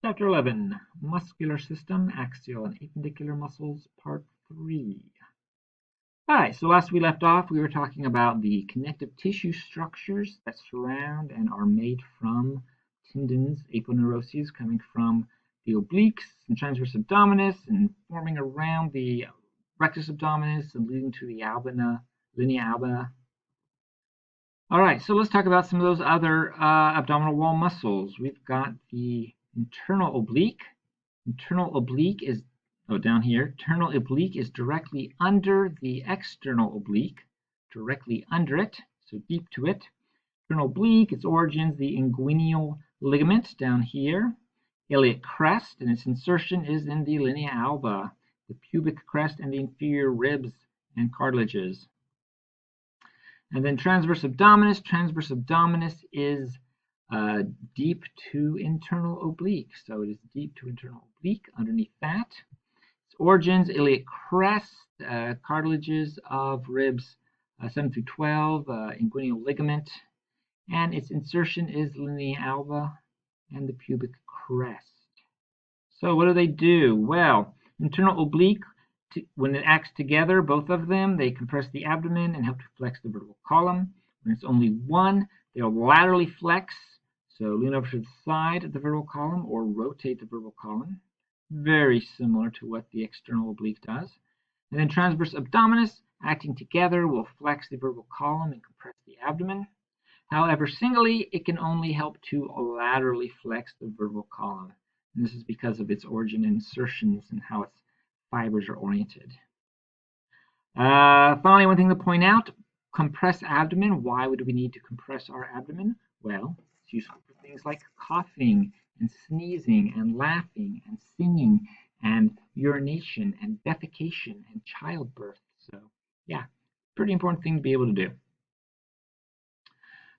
Chapter 11, Muscular System, Axial and Appendicular Muscles, Part 3. All right, so last we left off, we were talking about the connective tissue structures that surround and are made from tendons, aponeuroses, coming from the obliques and transverse abdominis and forming around the rectus abdominis and leading to the linea alba. All right, so let's talk about some of those other abdominal wall muscles. We've got the internal oblique. Internal oblique is down here. Internal oblique is directly under the external oblique, directly under it, so deep to it. Internal oblique, its origins, the inguinal ligament down here. Iliac crest, and its insertion is in the linea alba, the pubic crest and the inferior ribs and cartilages. And then transverse abdominis. Transverse abdominis is deep to internal oblique. So it is deep to internal oblique underneath that. Its origins, iliac crest, cartilages of ribs 7 through 12, inguinal ligament. And its insertion is linea alba and the pubic crest. So what do? Well, internal oblique, when it acts together, both of them, they compress the abdomen and help to flex the vertebral column. When it's only one, they'll laterally flex, so lean over to the side of the vertebral column or rotate the vertebral column. Very similar to what the external oblique does. And then transverse abdominis, acting together, will flex the vertebral column and compress the abdomen. However, singly, it can only help to laterally flex the vertebral column. And this is because of its origin and insertions and how its fibers are oriented. Finally, one thing to point out, compress abdomen. Why would we need to compress our abdomen? Well, it's useful for things like coughing and sneezing and laughing and singing and urination and defecation and childbirth. So yeah, pretty important thing to be able to do.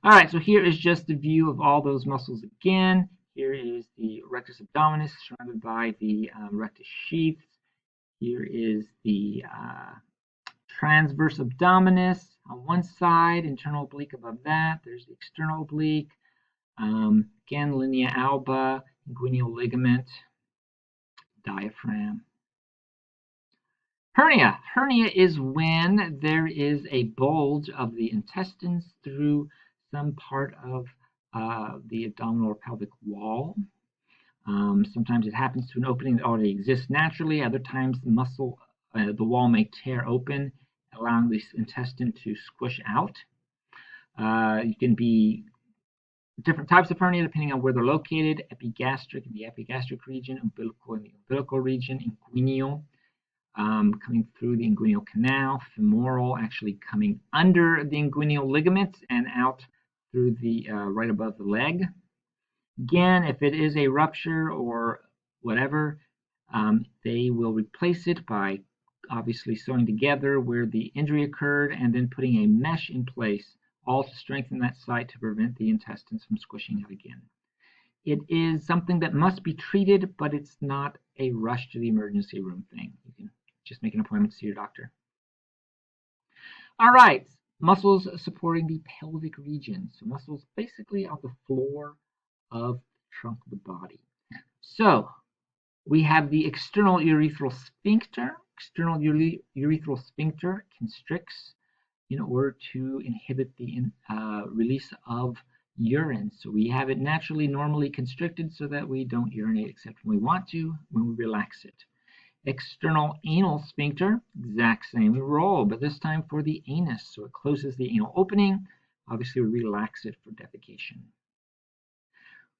All right, so here is just a view of all those muscles again. Here is the rectus abdominis surrounded by the rectus sheaths. Here is the transverse abdominis on one side, internal oblique above that. There's the external oblique. Again, linea alba, inguinal ligament, diaphragm. Hernia. Hernia is when there is a bulge of the intestines through some part of the abdominal or pelvic wall. Sometimes it happens to an opening that already exists naturally. Other times the wall may tear open, allowing the intestine to squish out. You can be different types of hernia depending on where they're located. Epigastric in the epigastric region, umbilical in the umbilical region, inguinal coming through the inguinal canal, femoral actually coming under the inguinal ligaments and out through the right above the leg. Again, if it is a rupture or whatever, they will replace it by obviously sewing together where the injury occurred and then putting a mesh in place, all to strengthen that site to prevent the intestines from squishing out again. It is something that must be treated, but it's not a rush to the emergency room thing. You can just make an appointment to see your doctor. All right, muscles supporting the pelvic region. So muscles basically on the floor of the trunk of the body. So we have the external urethral sphincter. External urethral sphincter constricts in order to inhibit the release of urine. So we have it naturally, normally constricted so that we don't urinate except when we want to, when we relax it. External anal sphincter, exact same role, but this time for the anus. So it closes the anal opening. Obviously, we relax it for defecation.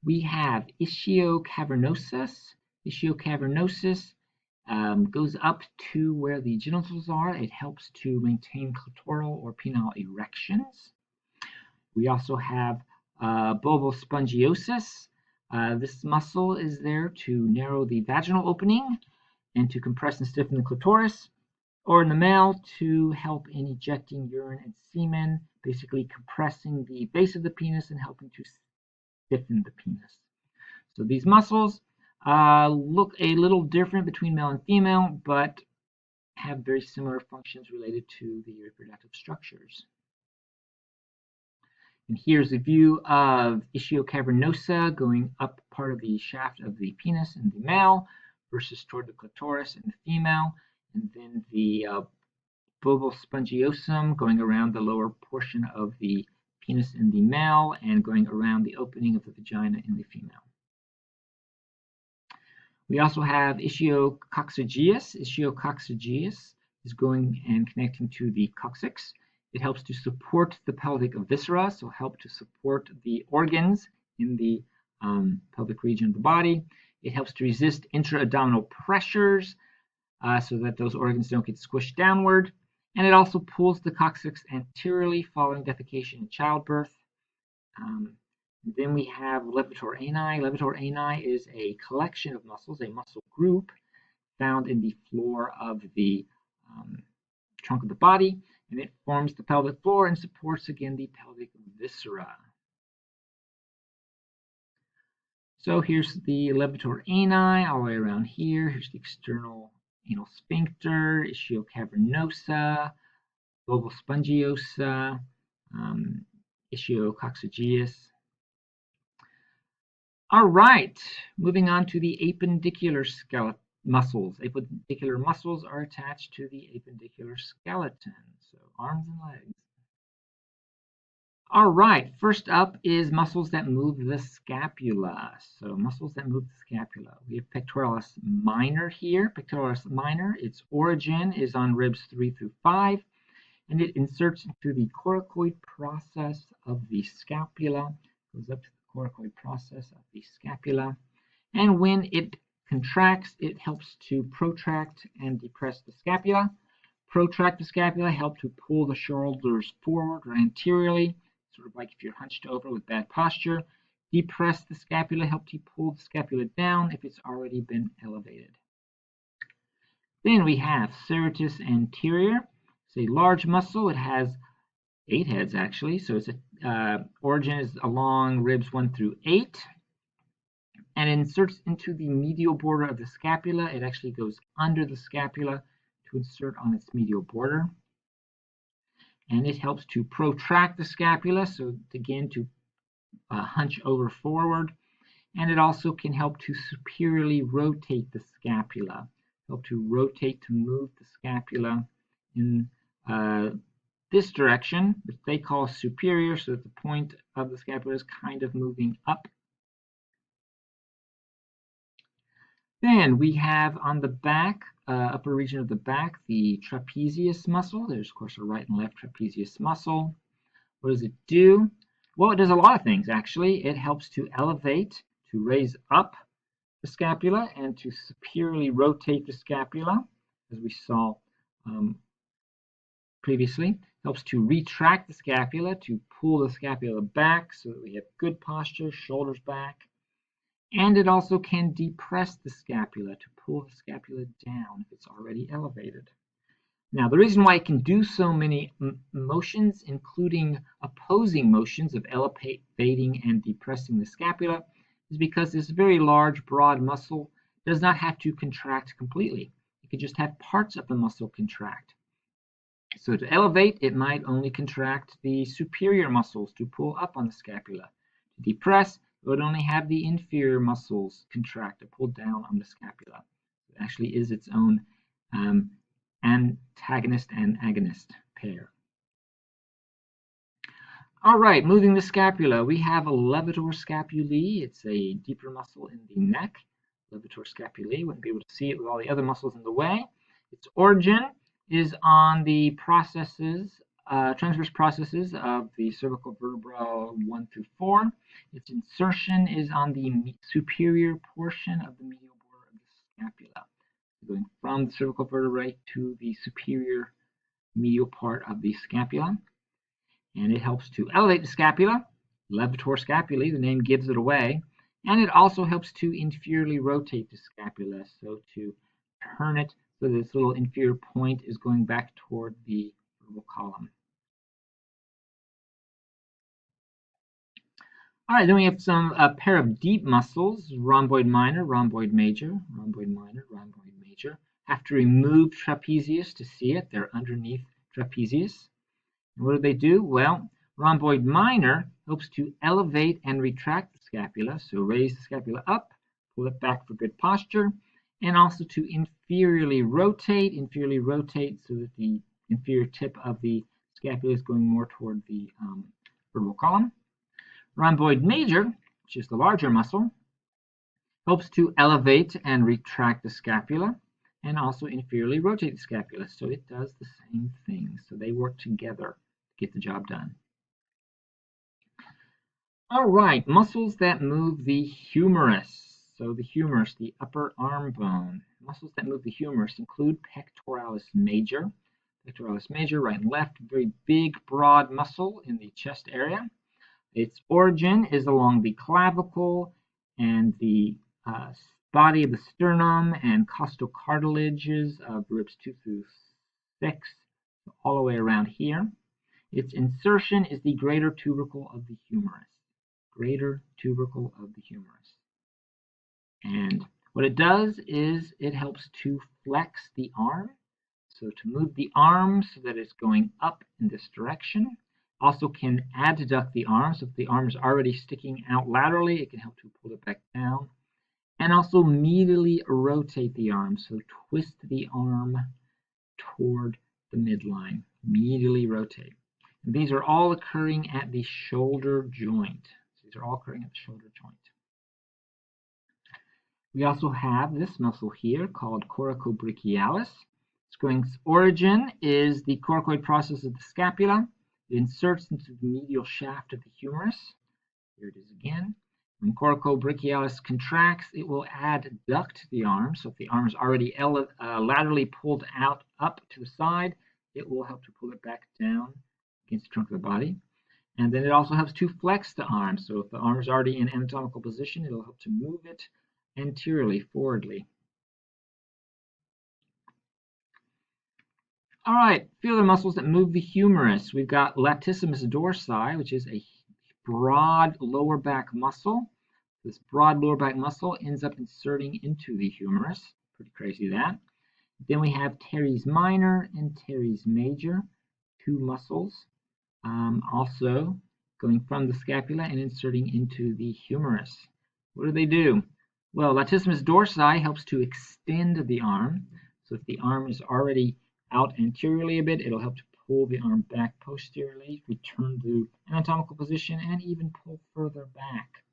We have ischiocavernosus. Ischiocavernosus goes up to where the genitals are. It helps to maintain clitoral or penile erections. We also have bulbospongiosus. This muscle is there to narrow the vaginal opening and to compress and stiffen the clitoris, or in the male to help in ejecting urine and semen, basically compressing the base of the penis and helping to stiffen the penis. So these muscles look a little different between male and female, but have very similar functions related to the reproductive structures. And here's a view of ischio cavernosa going up part of the shaft of the penis in the male versus toward the clitoris in the female. And then the bulbal spongiosum going around the lower portion of the penis in the male and going around the opening of the vagina in the female. We also have ischiococcygeius. Ischiococcygeius is going and connecting to the coccyx. It helps to support the pelvic viscera, so help to support the organs in the pelvic region of the body. It helps to resist intra-abdominal pressures so that those organs don't get squished downward. And it also pulls the coccyx anteriorly following defecation and childbirth. Then we have levator ani. Levator ani is a collection of muscles, a muscle group found in the floor of the trunk of the body, and it forms the pelvic floor and supports again the pelvic viscera. So here's the levator ani all the way around here. Here's the external anal sphincter, ischio cavernosa, bulbal spongiosa, ischiococcygeius. All right, moving on to the appendicular skeleton muscles. Appendicular muscles are attached to the appendicular skeleton, so arms and legs. All right, first up is muscles that move the scapula. So muscles that move the scapula. We have pectoralis minor here. Pectoralis minor, its origin is on ribs 3 through 5, and it inserts into the coracoid process of the scapula, goes up to the coracoid process of the scapula, and when it contracts, it helps to protract and depress the scapula. Protract the scapula, help to pull the shoulders forward or anteriorly, sort of like if you're hunched over with bad posture. Depress the scapula, help to pull the scapula down if it's already been elevated. Then we have serratus anterior. It's a large muscle. It has 8 heads actually, so its origin is along ribs 1 through 8. And inserts into the medial border of the scapula. It actually goes under the scapula to insert on its medial border. And it helps to protract the scapula, so again to hunch over forward. And it also can help to superiorly rotate the scapula, help to rotate to move the scapula in this direction, which they call superior, so that the point of the scapula is kind of moving up. Then we have on the back, upper region of the back, the trapezius muscle. There's, of course, a right and left trapezius muscle. What does it do? Well, it does a lot of things, actually. It helps to elevate, to raise up the scapula, and to superiorly rotate the scapula, as we saw previously. Helps to retract the scapula, to pull the scapula back so that we have good posture, shoulders back. And it also can depress the scapula, to pull the scapula down if it's already elevated. Now, the reason why it can do so many motions, including opposing motions of elevating and depressing the scapula, is because this very large, broad muscle does not have to contract completely. It can just have parts of the muscle contract. So to elevate, it might only contract the superior muscles to pull up on the scapula. To depress, it would only have the inferior muscles contract to pull down on the scapula. It actually is its own antagonist and agonist pair. All right, moving the scapula, we have a levator scapulae. It's a deeper muscle in the neck. Levator scapulae, wouldn't be able to see it with all the other muscles in the way. Its origin is on the processes, transverse processes of the cervical vertebra 1 through 4. Its insertion is on the superior portion of the medial border of the scapula, going from the cervical vertebrae to the superior medial part of the scapula. And it helps to elevate the scapula, levator scapulae, the name gives it away. And it also helps to inferiorly rotate the scapula, so to turn it so this little inferior point is going back toward the vertebral column. All right, then we have a pair of deep muscles, rhomboid minor, rhomboid major, rhomboid minor, rhomboid major. Have to remove trapezius to see it. They're underneath trapezius. And what do? Well, Rhomboid minor helps to elevate and retract the scapula, so raise the scapula up, pull it back for good posture, and also to inferiorly rotate so that the inferior tip of the scapula is going more toward the vertebral column. Rhomboid major, which is the larger muscle, helps to elevate and retract the scapula and also inferiorly rotate the scapula. So it does the same thing. So they work together to get the job done. All right, muscles that move the humerus. So the humerus, the upper arm bone. Muscles that move the humerus include pectoralis major. Pectoralis major, right and left, very big, broad muscle in the chest area. Its origin is along the clavicle and the body of the sternum and costal cartilages of ribs 2 through 6, all the way around here. Its insertion is the greater tubercle of the humerus. Greater tubercle of the humerus. And what it does is it helps to flex the arm. So to move the arm so that it's going up in this direction. Also can adduct the arm. So if the arm is already sticking out laterally, it can help to pull it back down. And also medially rotate the arm. So twist the arm toward the midline. Medially rotate. And these are all occurring at the shoulder joint. These are all occurring at the shoulder joint. We also have this muscle here called coracobrachialis. Its origin is the coracoid process of the scapula. It inserts into the medial shaft of the humerus. Here it is again. When coracobrachialis contracts, it will adduct the arm. So if the arm is already laterally pulled out up to the side, it will help to pull it back down against the trunk of the body. And then it also helps to flex the arm. So if the arm is already in anatomical position, it will help to move it anteriorly, forwardly. All right, a few other muscles that move the humerus. We've got latissimus dorsi, which is a broad lower back muscle. This broad lower back muscle ends up inserting into the humerus. Pretty crazy that. Then we have teres minor and teres major, two muscles, also going from the scapula and inserting into the humerus. What do? Well, latissimus dorsi helps to extend the arm. So if the arm is already out anteriorly a bit, it'll help to pull the arm back posteriorly, return to anatomical position, and even pull further back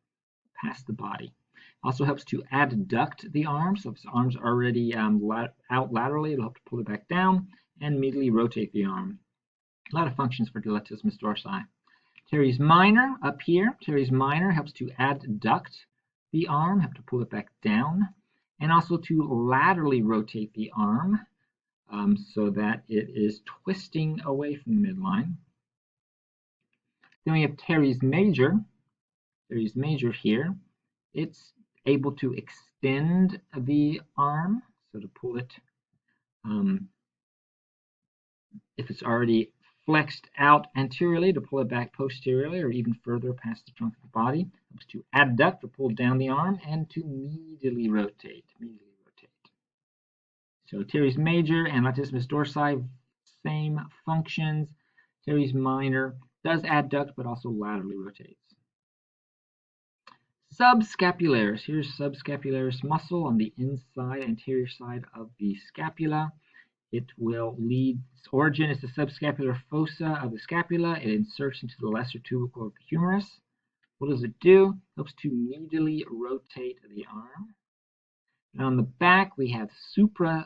past the body. Also helps to adduct the arm. So if the arm's already out laterally, it'll help to pull it back down and immediately rotate the arm. A lot of functions for the latissimus dorsi. Teres minor up here. Teres minor helps to adduct the arm, help to pull it back down, and also to laterally rotate the arm so that it is twisting away from the midline. Then we have teres major. Teres major here. It's able to extend the arm, so to pull it, if it's already flexed out anteriorly, to pull it back posteriorly or even further past the trunk of the body. Helps to adduct to pull down the arm and to medially rotate. So teres major and latissimus dorsi, same functions. Teres minor does adduct but also laterally rotates. Subscapularis. Here's subscapularis muscle on the inside, anterior side of the scapula. It will lead, its origin is the subscapular fossa of the scapula. It inserts into the lesser tubercle of the humerus. What does it do? It helps to medially rotate the arm. And on the back, we have supraspinatus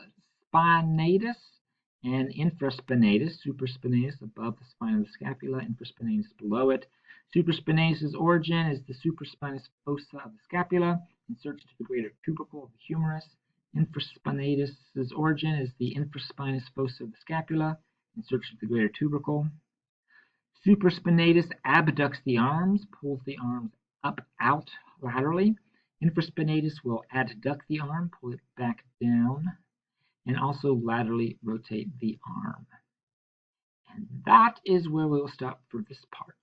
and infraspinatus. Supraspinatus above the spine of the scapula, infraspinatus below it. Supraspinatus' origin is the supraspinous fossa of the scapula, inserts into the greater tubercle of the humerus. Infraspinatus' origin is the infraspinous fossa of the scapula, inserts into the greater tubercle. Supraspinatus abducts the arms, pulls the arms up, out laterally. Infraspinatus will adduct the arm, pull it back down, and also laterally rotate the arm. And that is where we will stop for this part.